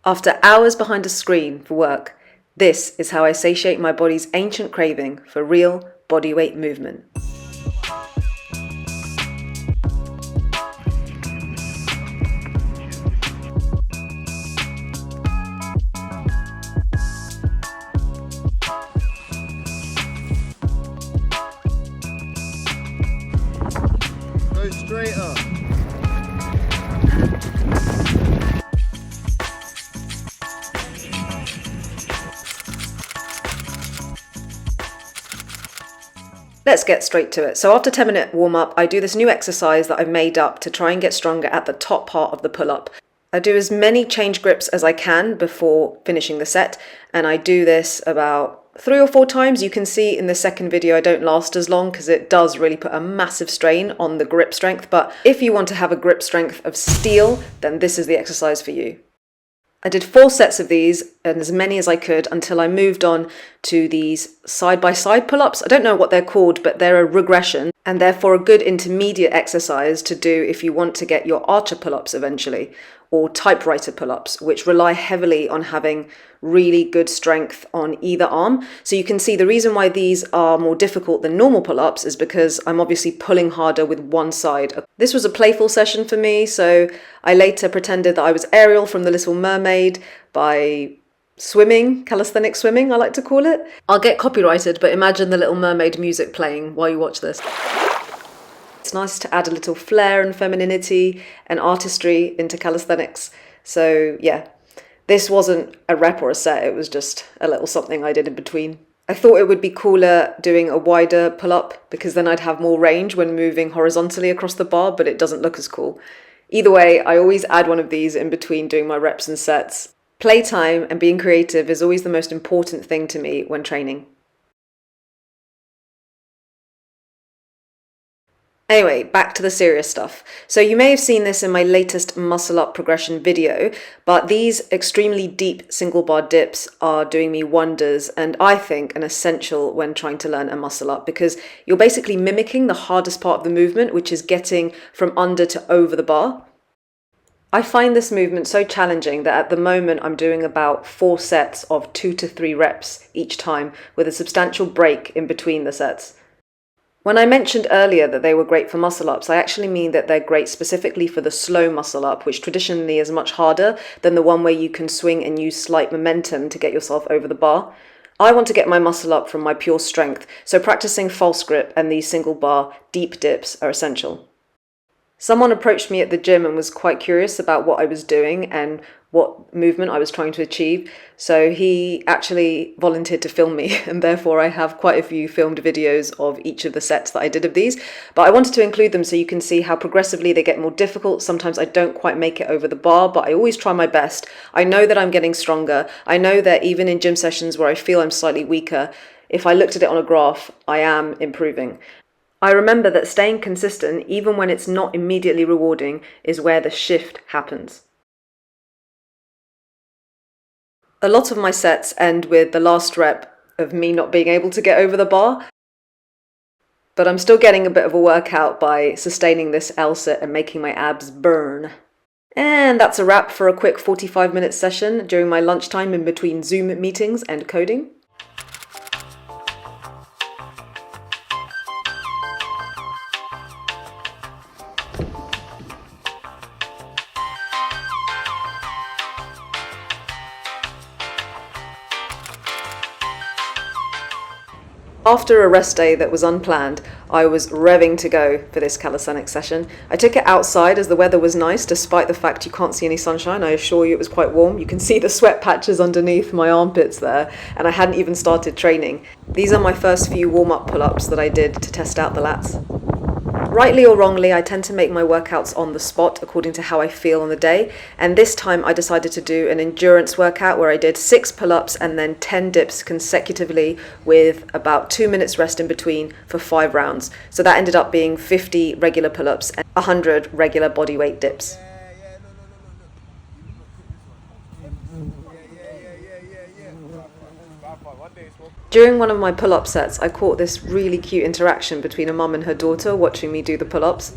After hours behind a screen for work, this is how I satiate my body's ancient craving for real bodyweight movement. Go straight up. Let's get straight to it. So after 10-minute warm-up, I do this new exercise that I've made up to try and get stronger at the top part of the pull-up. I do as many change grips as I can before finishing the set, and I do this about 3 or 4 times. You can see in the second video I don't last as long because it does really put a massive strain on the grip strength, but if you want to have a grip strength of steel, then this is the exercise for you. I did 4 sets of these and as many as I could until I moved on to these side-by-side pull-ups. I don't know what they're called, but they're a regression and therefore a good intermediate exercise to do if you want to get your archer pull-ups eventually, or typewriter pull-ups, which rely heavily on having really good strength on either arm. So you can see the reason why these are more difficult than normal pull-ups is because I'm obviously pulling harder with one side. This was a playful session for me, so I later pretended that I was Ariel from The Little Mermaid by swimming, calisthenics swimming, I like to call it. I'll get copyrighted, but imagine The Little Mermaid music playing while you watch this. It's nice to add a little flair and femininity and artistry into calisthenics. So yeah, this wasn't a rep or a set, it was just a little something I did in between. I thought it would be cooler doing a wider pull-up because then I'd have more range when moving horizontally across the bar, but it doesn't look as cool. Either way, I always add one of these in between doing my reps and sets. Playtime and being creative is always the most important thing to me when training. Anyway, back to the serious stuff. So you may have seen this in my latest muscle up progression video, but these extremely deep single bar dips are doing me wonders and I think an essential when trying to learn a muscle up because you're basically mimicking the hardest part of the movement, which is getting from under to over the bar. I find this movement so challenging that at the moment I'm doing about 4 sets of 2 to 3 reps each time with a substantial break in between the sets. When I mentioned earlier that they were great for muscle ups, I actually mean that they're great specifically for the slow muscle up, which traditionally is much harder than the one where you can swing and use slight momentum to get yourself over the bar. I want to get my muscle up from my pure strength, so practicing false grip and these single bar deep dips are essential. Someone approached me at the gym and was quite curious about what I was doing and what movement I was trying to achieve, so he actually volunteered to film me, and therefore I have quite a few filmed videos of each of the sets that I did of these, but I wanted to include them so you can see how progressively they get more difficult. Sometimes I don't quite make it over the bar, but I always try my best. I know that I'm getting stronger. I know that even in gym sessions where I feel I'm slightly weaker, if I looked at it on a graph, I am improving. I remember that staying consistent, even when it's not immediately rewarding, is where the shift happens. A lot of my sets end with the last rep of me not being able to get over the bar, but I'm still getting a bit of a workout by sustaining this L sit and making my abs burn. And that's a wrap for a quick 45-minute session during my lunchtime in between Zoom meetings and coding. After a rest day that was unplanned, I was revving to go for this calisthenics session. I took it outside as the weather was nice, despite the fact you can't see any sunshine. I assure you it was quite warm. You can see the sweat patches underneath my armpits there, and I hadn't even started training. These are my first few warm-up pull-ups that I did to test out the lats. Rightly or wrongly, I tend to make my workouts on the spot according to how I feel on the day, and this time I decided to do an endurance workout where I did 6 pull-ups and then 10 dips consecutively with about 2 minutes rest in between for 5 rounds. So that ended up being 50 regular pull-ups and 100 regular bodyweight dips. During one of my pull-up sets, I caught this really cute interaction between a mum and her daughter watching me do the pull-ups.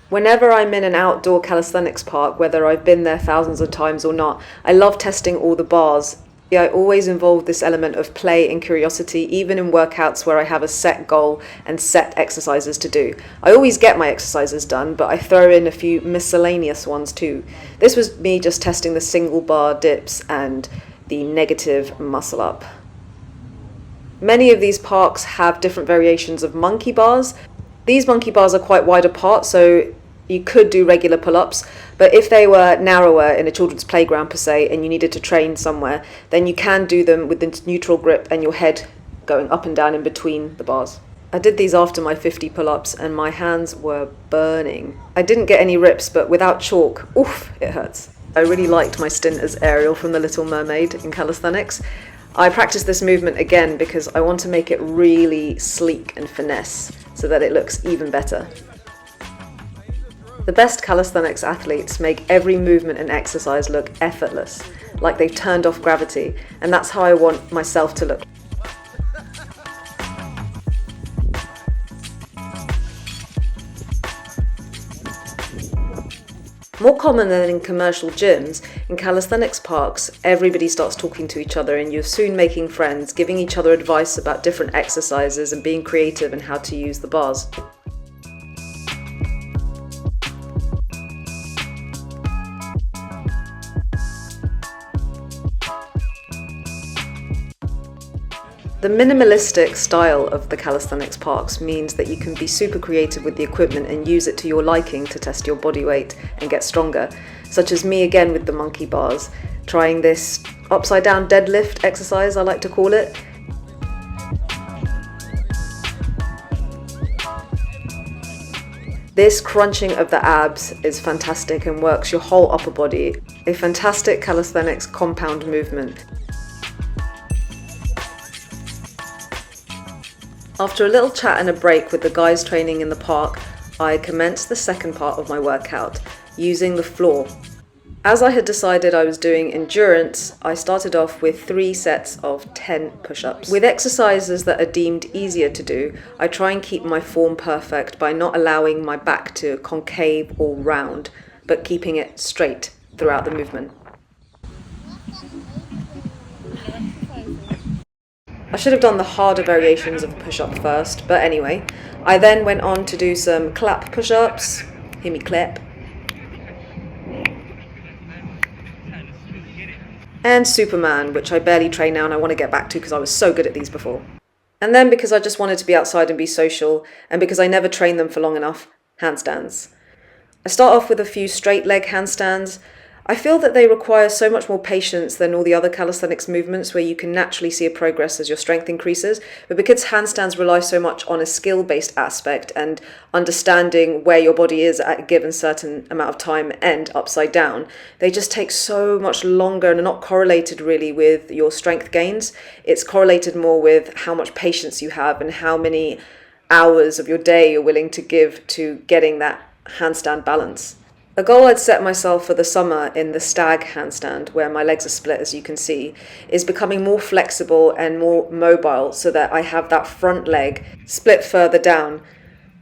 Whenever I'm in an outdoor calisthenics park, whether I've been there thousands of times or not, I love testing all the bars. I always involve this element of play and curiosity, even in workouts where I have a set goal and set exercises to do. I always get my exercises done, but I throw in a few miscellaneous ones too. This was me just testing the single bar dips and the negative muscle up. Many of these parks have different variations of monkey bars. These monkey bars are quite wide apart, so you could do regular pull-ups, but if they were narrower in a children's playground per se and you needed to train somewhere, then you can do them with the neutral grip and your head going up and down in between the bars. I did these after my 50 pull-ups and my hands were burning. I didn't get any rips, but without chalk, oof, it hurts. I really liked my stint as Ariel from The Little Mermaid in calisthenics. I practiced this movement again because I want to make it really sleek and finesse so that it looks even better. The best calisthenics athletes make every movement and exercise look effortless, like they've turned off gravity, and that's how I want myself to look. More common than in commercial gyms, in calisthenics parks, everybody starts talking to each other and you're soon making friends, giving each other advice about different exercises and being creative in how to use the bars. The minimalistic style of the calisthenics parks means that you can be super creative with the equipment and use it to your liking to test your body weight and get stronger, such as me again with the monkey bars, trying this upside down deadlift exercise, I like to call it. This crunching of the abs is fantastic and works your whole upper body, a fantastic calisthenics compound movement. After a little chat and a break with the guys training in the park, I commenced the second part of my workout, using the floor. As I had decided I was doing endurance, I started off with 3 sets of 10 push-ups. With exercises that are deemed easier to do, I try and keep my form perfect by not allowing my back to concave or round, but keeping it straight throughout the movement. I should have done the harder variations of the push-up first, but anyway. I then went on to do some clap push-ups, hear me clap, and Superman, which I barely train now and I want to get back to because I was so good at these before. And then because I just wanted to be outside and be social, and because I never trained them for long enough, handstands. I start off with a few straight leg handstands. I feel that they require so much more patience than all the other calisthenics movements where you can naturally see a progress as your strength increases, but because handstands rely so much on a skill-based aspect and understanding where your body is at a given certain amount of time and upside down, they just take so much longer and are not correlated really with your strength gains. It's correlated more with how much patience you have and how many hours of your day you're willing to give to getting that handstand balance. A goal I'd set myself for the summer in the stag handstand, where my legs are split as you can see, is becoming more flexible and more mobile so that I have that front leg split further down.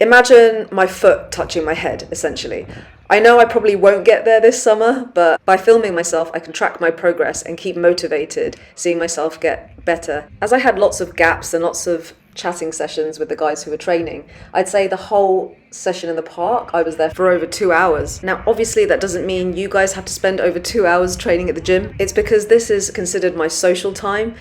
Imagine my foot touching my head, essentially. I know I probably won't get there this summer, but by filming myself I can track my progress and keep motivated, seeing myself get better. As I had lots of gaps and lots of chatting sessions with the guys who were training, I'd say the whole session in the park I was there for over 2 hours. Now obviously that doesn't mean you guys have to spend over 2 hours training at the gym. It's because this is considered my social time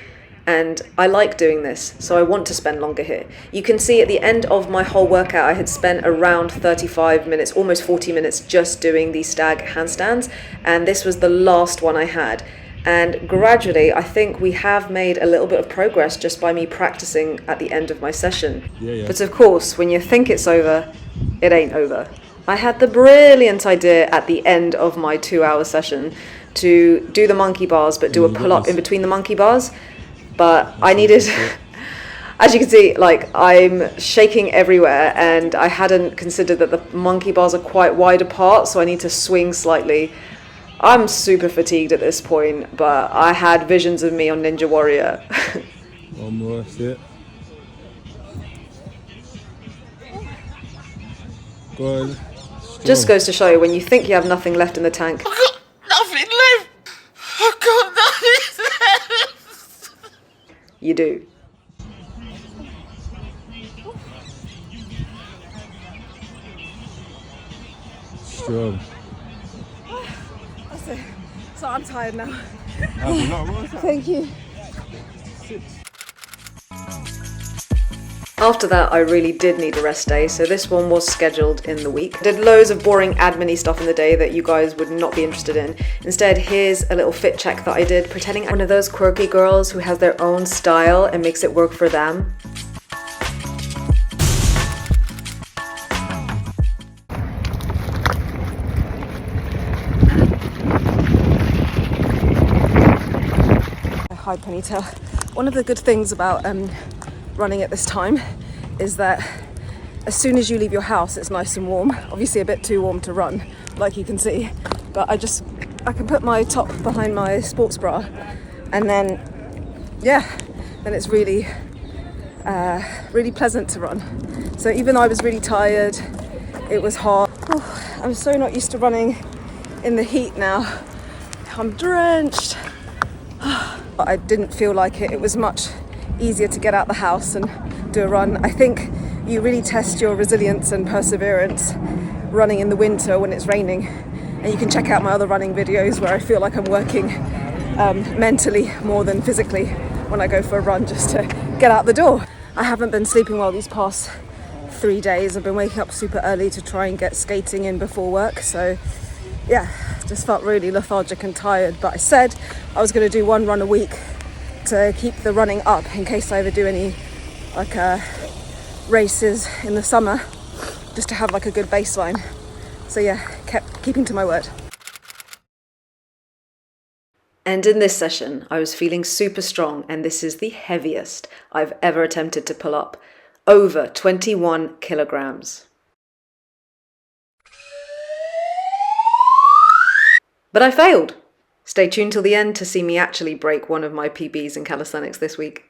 and I like doing this, so I want to spend longer here. You can see at the end of my whole workout I had spent around 35 minutes, almost 40 minutes just doing these stag handstands, and this was the last one I had. And gradually, I think we have made a little bit of progress just by me practicing at the end of my session. Yeah. But of course, when you think it's over, it ain't over. I had the brilliant idea at the end of my 2-hour session to do the monkey bars, but do a pull-up in between the monkey bars. But I needed, as you can see, like, I'm shaking everywhere, and I hadn't considered that the monkey bars are quite wide apart, so I need to swing slightly. I'm super fatigued at this point, but I had visions of me on Ninja Warrior. One more, that's it. Go on. Just goes to show you, when you think you have nothing left in the tank, I've got nothing left. I've got nothing left. you do. Strong. That's it. So I'm tired now. Thank you. After that, I really did need a rest day, so this one was scheduled in the week. I did loads of boring admin-y stuff in the day that you guys would not be interested in. Instead, here's a little fit check that I did, pretending I'm one of those quirky girls who has their own style and makes it work for them. High ponytail. One of the good things about running at this time is that as soon as you leave your house, it's nice and warm. Obviously a bit too warm to run, like you can see, but I can put my top behind my sports bra, and then then it's really really pleasant to run. So even though I was really tired, it was hot. Oh, I'm so not used to running in the heat now. I'm drenched. But I didn't feel like it. It was much easier to get out the house and do a run. I think you really test your resilience and perseverance running in the winter when it's raining. And you can check out my other running videos where I feel like I'm working mentally more than physically when I go for a run, just to get out the door. I haven't been sleeping well these past 3 days. I've been waking up super early to try and get skating in before work. So yeah, just felt really lethargic and tired. But I said I was going to do 1 run a week to keep the running up in case I ever do any races in the summer, just to have like a good baseline. So yeah, kept keeping to my word. And in this session, I was feeling super strong, and this is the heaviest I've ever attempted to pull up. Over 21 kilograms. But I failed. Stay tuned till the end to see me actually break one of my PBs in calisthenics this week.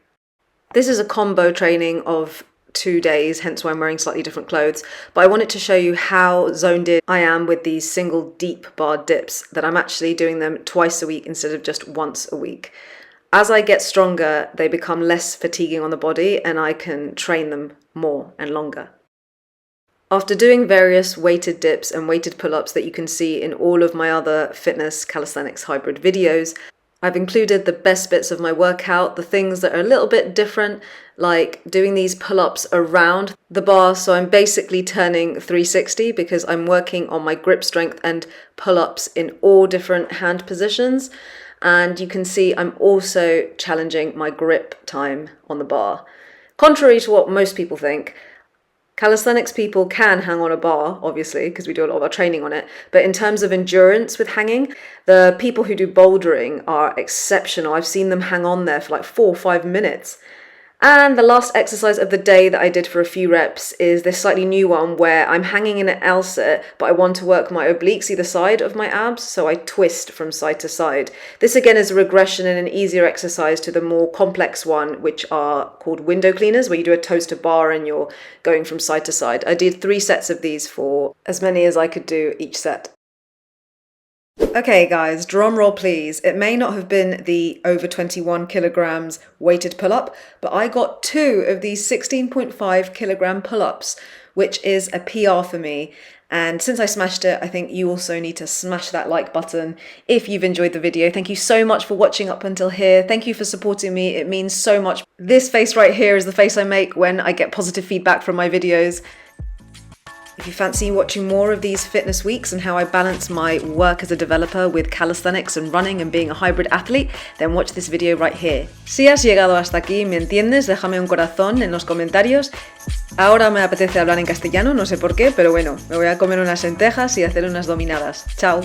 This is a combo training of 2 days, hence why I'm wearing slightly different clothes, but I wanted to show you how zoned in I am with these single deep bar dips, that I'm actually doing them twice a week instead of just once a week. As I get stronger, they become less fatiguing on the body, and I can train them more and longer. After doing various weighted dips and weighted pull-ups that you can see in all of my other fitness calisthenics hybrid videos, I've included the best bits of my workout, the things that are a little bit different, like doing these pull-ups around the bar. So I'm basically turning 360 because I'm working on my grip strength and pull-ups in all different hand positions. And you can see I'm also challenging my grip time on the bar. Contrary to what most people think, calisthenics people can hang on a bar, obviously, because we do a lot of our training on it. But in terms of endurance with hanging, the people who do bouldering are exceptional. I've seen them hang on there for like 4 or 5 minutes. And the last exercise of the day that I did for a few reps is this slightly new one where I'm hanging in an L sit, but I want to work my obliques either side of my abs, so I twist from side to side. This again is a regression and an easier exercise to the more complex one, which are called window cleaners, where you do a toes to bar and you're going from side to side. I did 3 sets of these for as many as I could do each set. Okay guys, drum roll please. It may not have been the over 21 kilograms weighted pull-up, but I got 2 of these 16.5 kilogram pull-ups, which is a PR for me. And since I smashed it, I think you also need to smash that like button if you've enjoyed the video. Thank you so much for watching up until here. Thank you for supporting me. It means so much. This face right here is the face I make when I get positive feedback from my videos. If you fancy watching more of these fitness weeks and how I balance my work as a developer with calisthenics and running and being a hybrid athlete, then watch this video right here. Si has llegado hasta aquí, ¿me entiendes? Déjame un corazón en los comentarios. Ahora me apetece hablar en castellano, no sé por qué, pero bueno, me voy a comer unas lentejas y hacer unas dominadas. Chao.